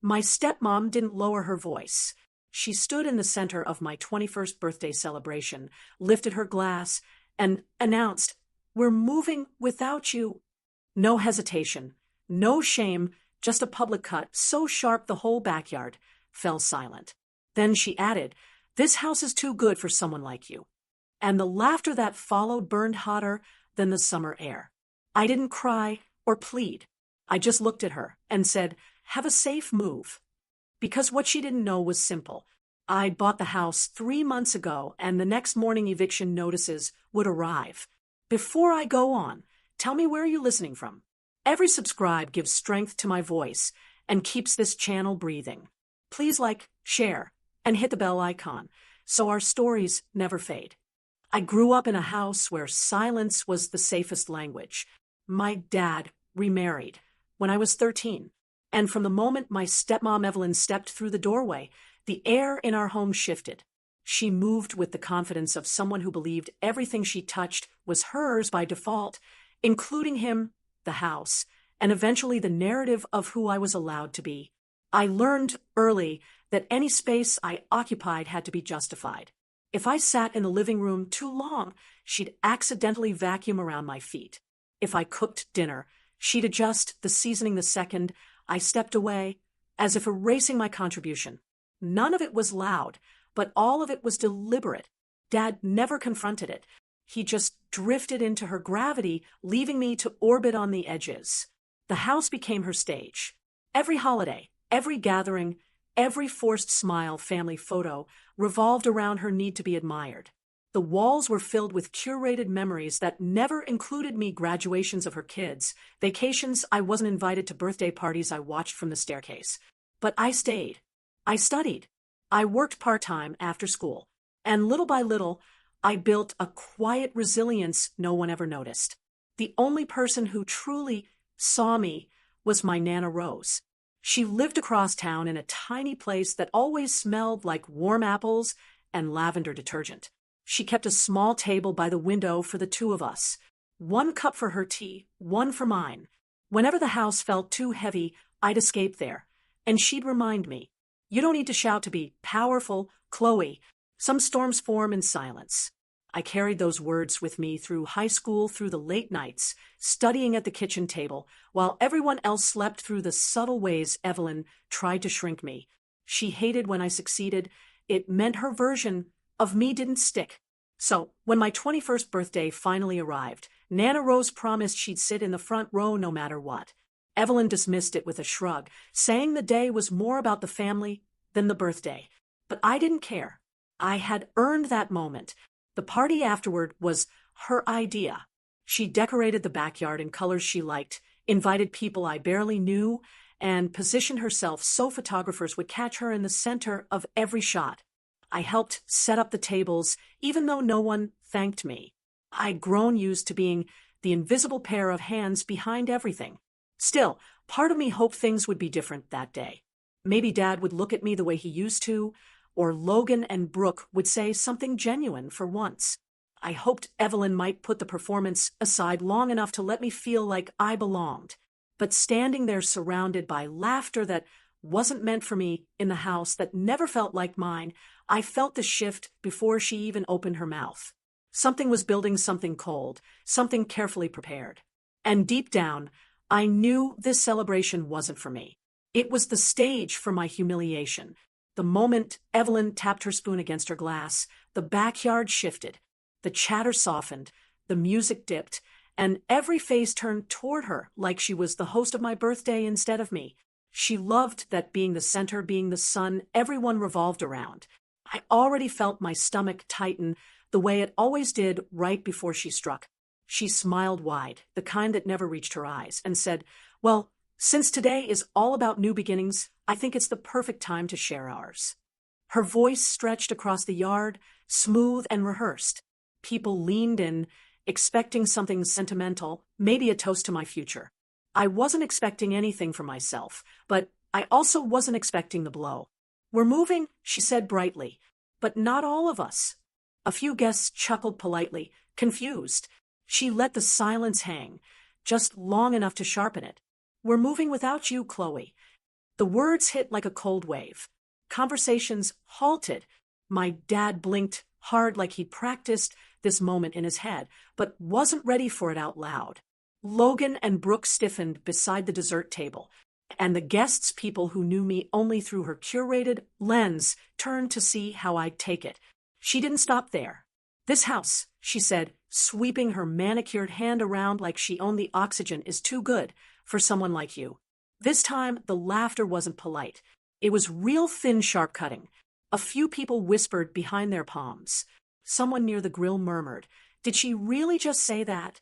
My stepmom didn't lower her voice. She stood in the center of my 21st birthday celebration, lifted her glass, and announced, "We're moving without you." No hesitation, no shame, just a public cut so sharp the whole backyard fell silent. Then she added, "This house is too good for someone like you." And the laughter that followed burned hotter than the summer air. I didn't cry or plead. I just looked at her and said, "Have a safe move." Because what she didn't know was simple. I bought the house 3 months ago, and the next morning eviction notices would arrive. Before I go on, tell me, where are you listening from? Every subscribe gives strength to my voice and keeps this channel breathing. Please like, share, and hit the bell icon so our stories never fade. I grew up in a house where silence was the safest language. My dad remarried when I was 13. And from the moment my stepmom Evelyn stepped through the doorway, the air in our home shifted. She moved with the confidence of someone who believed everything she touched was hers by default, including him, the house, and eventually the narrative of who I was allowed to be. I learned early that any space I occupied had to be justified. If I sat in the living room too long, she'd accidentally vacuum around my feet. If I cooked dinner, she'd adjust the seasoning the second I stepped away, as if erasing my contribution. None of it was loud, but all of it was deliberate. Dad never confronted it. He just drifted into her gravity, leaving me to orbit on the edges. The house became her stage. Every holiday, every gathering, every forced smile, family photo revolved around her need to be admired. The walls were filled with curated memories that never included me: graduations of her kids, vacations I wasn't invited to, birthday parties I watched from the staircase. But I stayed. I studied. I worked part-time after school. And little by little, I built a quiet resilience no one ever noticed. The only person who truly saw me was my Nana Rose. She lived across town in a tiny place that always smelled like warm apples and lavender detergent. She kept a small table by the window for the two of us. One cup for her tea, one for mine. Whenever the house felt too heavy, I'd escape there, and she'd remind me, "You don't need to shout to be powerful, Chloe. Some storms form in silence." I carried those words with me through high school, through the late nights, studying at the kitchen table, while everyone else slept through the subtle ways Evelyn tried to shrink me. She hated when I succeeded. It meant her version of me didn't stick. So, when my 21st birthday finally arrived, Nana Rose promised she'd sit in the front row no matter what. Evelyn dismissed it with a shrug, saying the day was more about the family than the birthday. But I didn't care. I had earned that moment. The party afterward was her idea. She decorated the backyard in colors she liked, invited people I barely knew, and positioned herself so photographers would catch her in the center of every shot. I helped set up the tables, even though no one thanked me. I'd grown used to being the invisible pair of hands behind everything. Still, part of me hoped things would be different that day. Maybe Dad would look at me the way he used to, or Logan and Brooke would say something genuine for once. I hoped Evelyn might put the performance aside long enough to let me feel like I belonged. But standing there surrounded by laughter that wasn't meant for me in the house that never felt like mine, I felt the shift before she even opened her mouth. Something was building, something cold, something carefully prepared. And deep down, I knew this celebration wasn't for me. It was the stage for my humiliation. The moment Evelyn tapped her spoon against her glass, the backyard shifted. The chatter softened, the music dipped, and every face turned toward her like she was the host of my birthday instead of me. She loved that being the center, being the sun everyone revolved around. I already felt my stomach tighten the way it always did right before she struck. She smiled wide, the kind that never reached her eyes, and said, "Well, since today is all about new beginnings, I think it's the perfect time to share ours." Her voice stretched across the yard, smooth and rehearsed. People leaned in, expecting something sentimental, maybe a toast to my future. I wasn't expecting anything for myself, but I also wasn't expecting the blow. "We're moving," she said brightly, "but not all of us." A few guests chuckled politely, confused. She let the silence hang, just long enough to sharpen it. "We're moving without you, Chloe." The words hit like a cold wave. Conversations halted. My dad blinked hard like he'd practiced this moment in his head, but wasn't ready for it out loud. Logan and Brooke stiffened beside the dessert table, and the guests, people who knew me only through her curated lens, turned to see how I'd take it. She didn't stop there. "This house," she said, sweeping her manicured hand around like she owned the oxygen, "is too good for someone like you." This time, the laughter wasn't polite. It was real thin, sharp cutting. A few people whispered behind their palms. Someone near the grill murmured, "Did she really just say that?"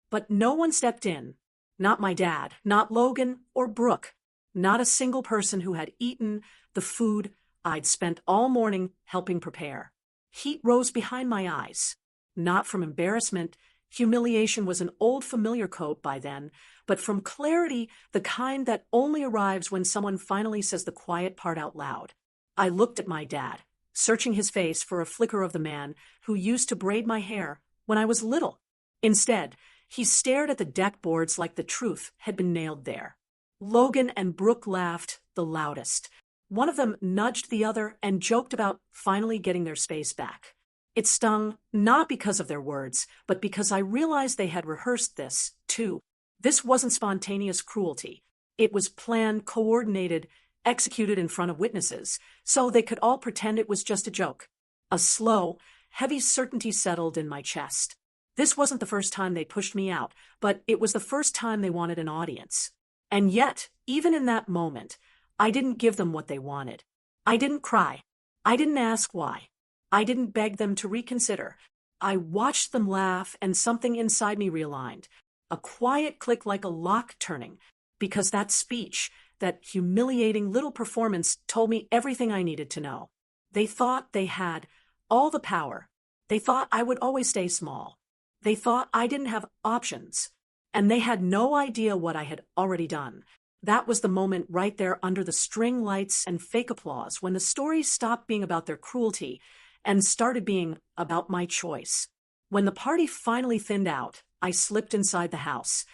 But no one stepped in. Not my dad, not Logan or Brooke, not a single person who had eaten the food I'd spent all morning helping prepare. Heat rose behind my eyes. Not from embarrassment. Humiliation was an old familiar coat by then, but from clarity, the kind that only arrives when someone finally says the quiet part out loud. I looked at my dad, searching his face for a flicker of the man who used to braid my hair when I was little. Instead, he stared at the deck boards like the truth had been nailed there. Logan and Brooke laughed the loudest. One of them nudged the other and joked about finally getting their space back. It stung, not because of their words, but because I realized they had rehearsed this, too. This wasn't spontaneous cruelty. It was planned, coordinated, executed in front of witnesses, so they could all pretend it was just a joke. A slow, heavy certainty settled in my chest. This wasn't the first time they pushed me out, but it was the first time they wanted an audience. And yet, even in that moment, I didn't give them what they wanted. I didn't cry. I didn't ask why. I didn't beg them to reconsider. I watched them laugh, and something inside me realigned. A quiet click like a lock turning, because that speech, that humiliating little performance, told me everything I needed to know. They thought they had all the power. They thought I would always stay small. They thought I didn't have options. And they had no idea what I had already done. That was the moment right there under the string lights and fake applause when the story stopped being about their cruelty and started being about my choice. When the party finally thinned out, I slipped inside the house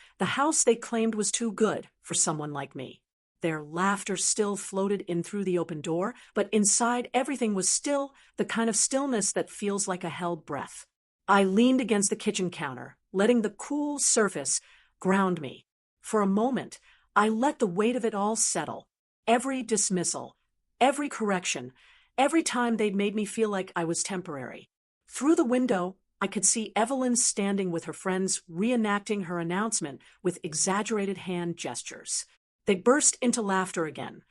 they claimed was too good for someone like me. Their laughter still floated in through the open door, but inside everything was still, the kind of stillness that feels like a held breath. I leaned against the kitchen counter, letting the cool surface ground me. For a moment, I let the weight of it all settle. Every dismissal, every correction, every time they'd made me feel like I was temporary. Through the window, I could see Evelyn standing with her friends, reenacting her announcement with exaggerated hand gestures. They burst into laughter again.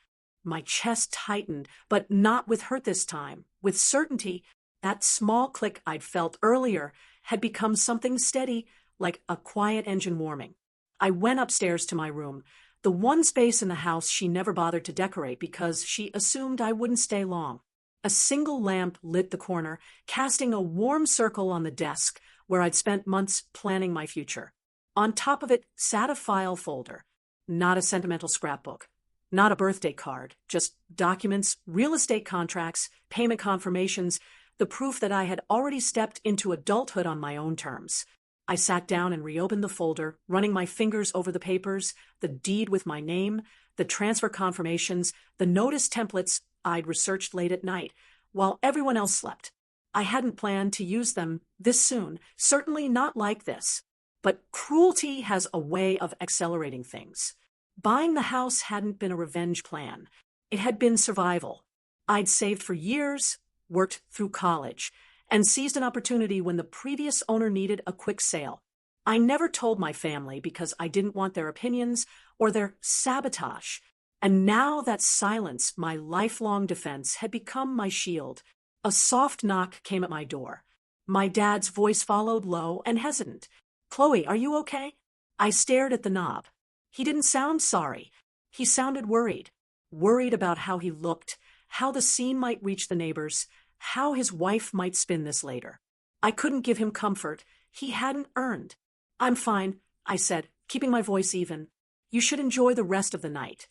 My chest tightened, but not with hurt this time. With certainty, that small click I'd felt earlier had become something steady, like a quiet engine warming. I went upstairs to my room, the one space in the house she never bothered to decorate because she assumed I wouldn't stay long. A single lamp lit the corner, casting a warm circle on the desk where I'd spent months planning my future. On top of it sat a file folder. Not a sentimental scrapbook, not a birthday card, just documents, real estate contracts, payment confirmations, the proof that I had already stepped into adulthood on my own terms. I sat down and reopened the folder, running my fingers over the papers, the deed with my name, the transfer confirmations, the notice templates I'd researched late at night, while everyone else slept. I hadn't planned to use them this soon, certainly not like this. But cruelty has a way of accelerating things. Buying the house hadn't been a revenge plan. It had been survival. I'd saved for years, worked through college, and seized an opportunity when the previous owner needed a quick sale. I never told my family because I didn't want their opinions or their sabotage. And now that silence, my lifelong defense, had become my shield. A soft knock came at my door. My dad's voice followed, low and hesitant. "Chloe, are you okay?" I stared at the knob. He didn't sound sorry. He sounded worried. Worried about how he looked, how the scene might reach the neighbors, how his wife might spin this later. I couldn't give him comfort he hadn't earned. "I'm fine," I said, keeping my voice even. "You should enjoy the rest of the night."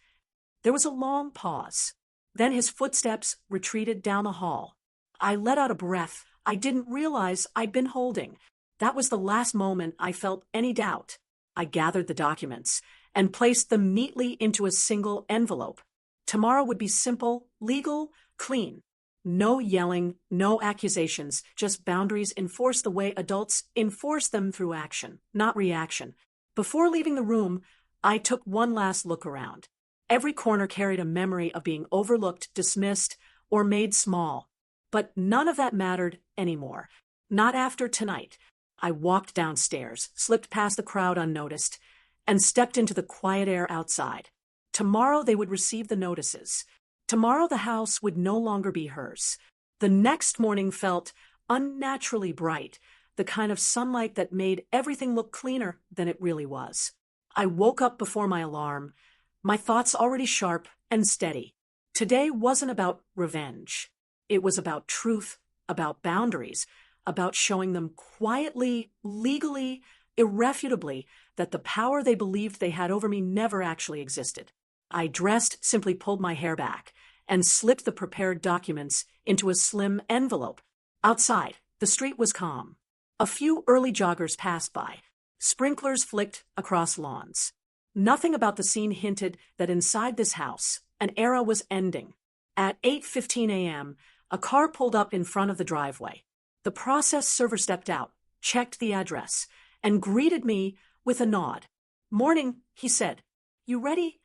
There was a long pause. Then his footsteps retreated down the hall. I let out a breath I didn't realize I'd been holding. That was the last moment I felt any doubt. I gathered the documents and placed them neatly into a single envelope. Tomorrow would be simple, legal, clean. No yelling, no accusations, just boundaries enforced the way adults enforce them through action, not reaction. Before leaving the room, I took one last look around. Every corner carried a memory of being overlooked, dismissed, or made small. But none of that mattered anymore. Not after tonight. I walked downstairs, slipped past the crowd unnoticed, and stepped into the quiet air outside. Tomorrow they would receive the notices. Tomorrow the house would no longer be hers. The next morning felt unnaturally bright, the kind of sunlight that made everything look cleaner than it really was. I woke up before my alarm, my thoughts already sharp and steady. Today wasn't about revenge. It was about truth, about boundaries, about showing them quietly, legally, irrefutably that the power they believed they had over me never actually existed. I dressed, simply pulled my hair back, and slipped the prepared documents into a slim envelope. Outside, the street was calm. A few early joggers passed by. Sprinklers flicked across lawns. Nothing about the scene hinted that inside this house, an era was ending. At 8:15 a.m., a car pulled up in front of the driveway. The process server stepped out, checked the address, and greeted me with a nod. "Morning," he said. "You ready?"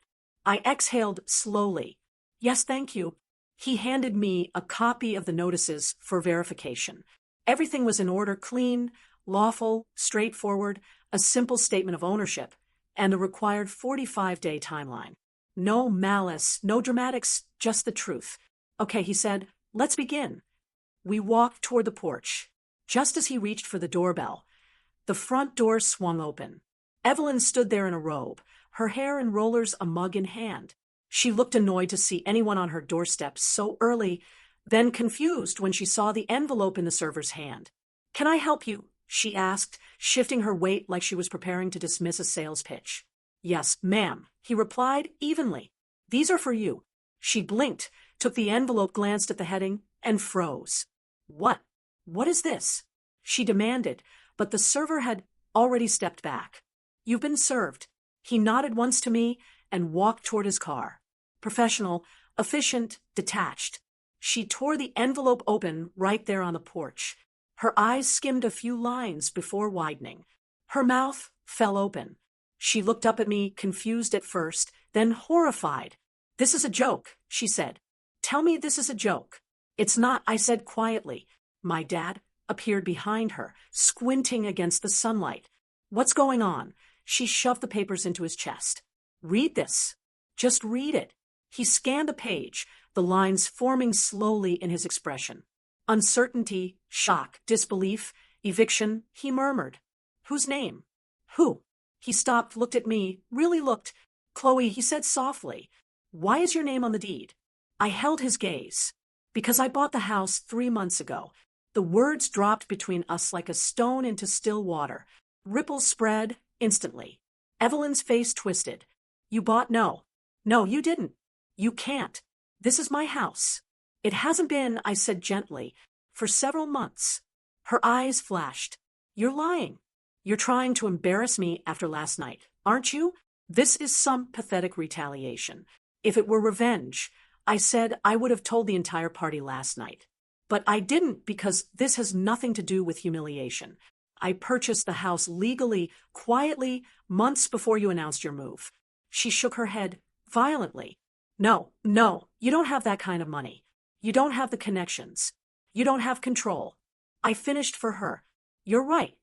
I exhaled slowly. "Yes, thank you." He handed me a copy of the notices for verification. Everything was in order, clean, lawful, straightforward, a simple statement of ownership, and the required 45-day timeline. No malice, no dramatics, just the truth. "Okay," he said, "let's begin." We walked toward the porch. Just as he reached for the doorbell, the front door swung open. Evelyn stood there in a robe, her hair in rollers, a mug in hand. She looked annoyed to see anyone on her doorstep so early, then confused when she saw the envelope in the server's hand. "Can I help you?" she asked, shifting her weight like she was preparing to dismiss a sales pitch. "Yes, ma'am," he replied evenly. "These are for you." She blinked, took the envelope, glanced at the heading, and froze. "What? What is this?" she demanded, but the server had already stepped back. "You've been served." He nodded once to me and walked toward his car. Professional, efficient, detached. She tore the envelope open right there on the porch. Her eyes skimmed a few lines before widening. Her mouth fell open. She looked up at me, confused at first, then horrified. "This is a joke," she said. "Tell me this is a joke." "It's not," I said quietly. My dad appeared behind her, squinting against the sunlight. "What's going on?" She shoved the papers into his chest. "Read this. Just read it." He scanned the page, the lines forming slowly in his expression. "Uncertainty, shock, disbelief, eviction," he murmured. "Whose name?" "Who?" He stopped, looked at me, really looked. "Chloe," he said softly. "Why is your name on the deed?" I held his gaze. "Because I bought the house 3 months ago." The words dropped between us like a stone into still water. Ripples spread instantly. Evelyn's face twisted. "You bought?" "No. No, you didn't. You can't. This is my house." "It hasn't been," I said gently, "for several months." Her eyes flashed. "You're lying. You're trying to embarrass me after last night, aren't you? This is some pathetic retaliation. If it were revenge," I said, "I would have told the entire party last night. But I didn't, because this has nothing to do with humiliation. I purchased the house legally, quietly, months before you announced your move." She shook her head violently. "No, no, you don't have that kind of money. You don't have the connections. You don't have control." I finished for her. "You're right.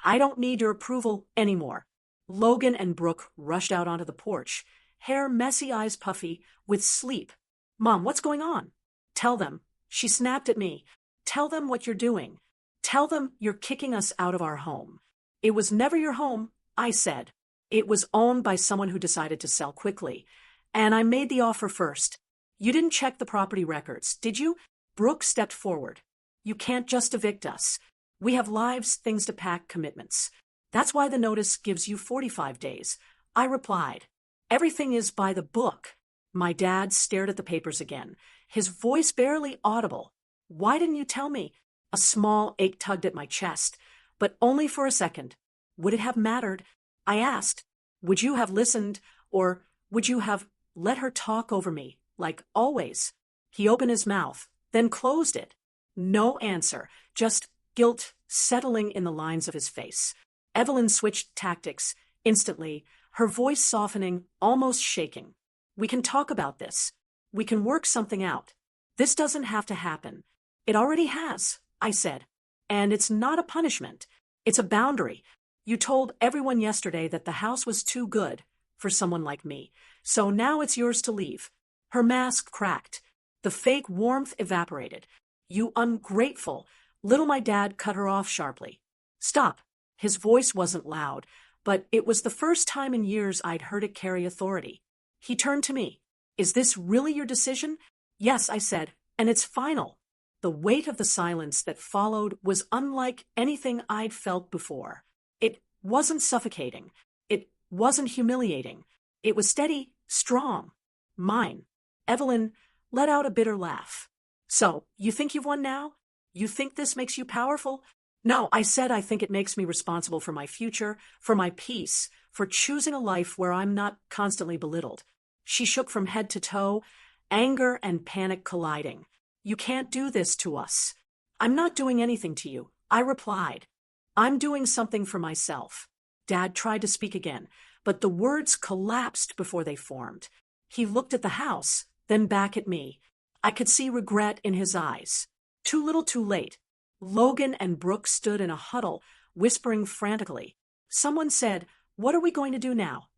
I don't need your approval anymore." Logan and Brooke rushed out onto the porch, hair messy, eyes puffy, with sleep. "Mom, what's going on?" "Tell them." She snapped at me. "Tell them what you're doing. Tell them you're kicking us out of our home." "It was never your home," I said. "It was owned by someone who decided to sell quickly. And I made the offer first. You didn't check the property records, did you?" Brooke stepped forward. "You can't just evict us. We have lives, things to pack, commitments. That's why the notice gives you 45 days. I replied. "Everything is by the book." My dad stared at the papers again, his voice barely audible. "Why didn't you tell me?" A small ache tugged at my chest, but only for a second. Would it have mattered? I asked. Would you have listened, or would you have let her talk over me like always. He opened his mouth, then closed it. No answer, just guilt settling in the lines of his face. Evelyn switched tactics instantly, her voice softening, almost shaking. We can talk about this. We can work something out. This doesn't have to happen. It already has, I said. And it's not a punishment. It's a boundary. You told everyone yesterday that the house was too good for someone like me, so now it's yours to leave. Her mask cracked. The fake warmth evaporated. You ungrateful. Little my dad cut her off sharply. Stop. His voice wasn't loud, but it was the first time in years I'd heard it carry authority. He turned to me. Is this really your decision? Yes, I said, and it's final. The weight of the silence that followed was unlike anything I'd felt before. It wasn't suffocating. It wasn't humiliating. It was steady, strong. Mine. Evelyn let out a bitter laugh. So, you think you've won now? You think this makes you powerful? No, I said I think it makes me responsible for my future, for my peace, for choosing a life where I'm not constantly belittled. She shook from head to toe, anger and panic colliding. You can't do this to us. I'm not doing anything to you, I replied. I'm doing something for myself. Dad tried to speak again, but the words collapsed before they formed. He looked at the house, then back at me. I could see regret in his eyes. Too little too late. Logan and Brooke stood in a huddle, whispering frantically. Someone said, "What are we going to do now?"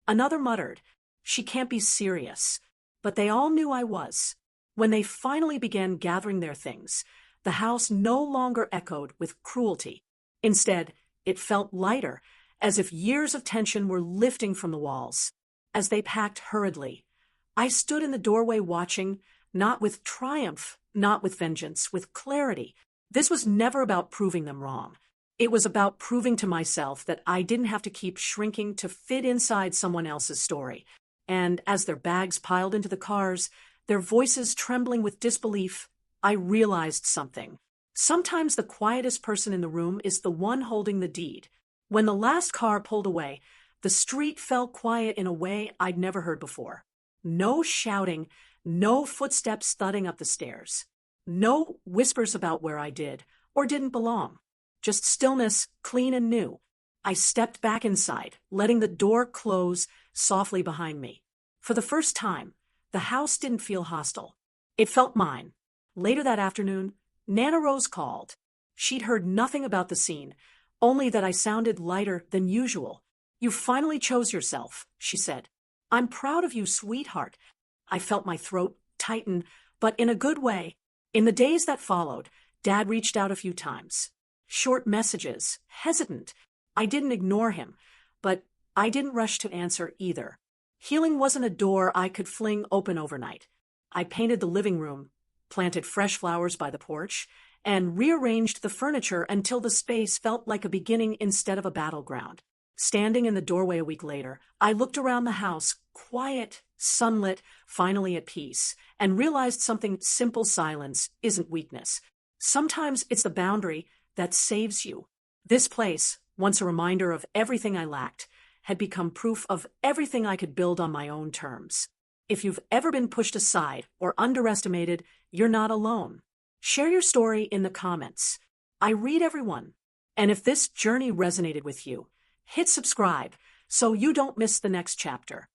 Another muttered, "She can't be serious." But they all knew I was. When they finally began gathering their things, the house no longer echoed with cruelty. Instead, it felt lighter, as if years of tension were lifting from the walls. As they packed hurriedly, I stood in the doorway watching, not with triumph, not with vengeance, with clarity. This was never about proving them wrong. It was about proving to myself that I didn't have to keep shrinking to fit inside someone else's story. And as their bags piled into the cars, their voices trembling with disbelief, I realized something. Sometimes the quietest person in the room is the one holding the deed. When the last car pulled away, the street fell quiet in a way I'd never heard before. No shouting, no footsteps thudding up the stairs. No whispers about where I did or didn't belong. Just stillness, clean and new. I stepped back inside, letting the door close softly behind me. For the first time, the house didn't feel hostile. It felt mine. Later that afternoon, Nana Rose called. She'd heard nothing about the scene, only that I sounded lighter than usual. You finally chose yourself, she said. I'm proud of you, sweetheart. I felt my throat tighten, but in a good way. In the days that followed, Dad reached out a few times. Short messages, hesitant. I didn't ignore him, but I didn't rush to answer either. Healing wasn't a door I could fling open overnight. I painted the living room, planted fresh flowers by the porch, and rearranged the furniture until the space felt like a beginning instead of a battleground. Standing in the doorway a week later, I looked around the house, quiet, sunlit, finally at peace, and realized something: simple silence isn't weakness. Sometimes it's the boundary that saves you. This place, once a reminder of everything I lacked, had become proof of everything I could build on my own terms. If you've ever been pushed aside or underestimated, you're not alone. Share your story in the comments. I read everyone. And if this journey resonated with you, hit subscribe so you don't miss the next chapter.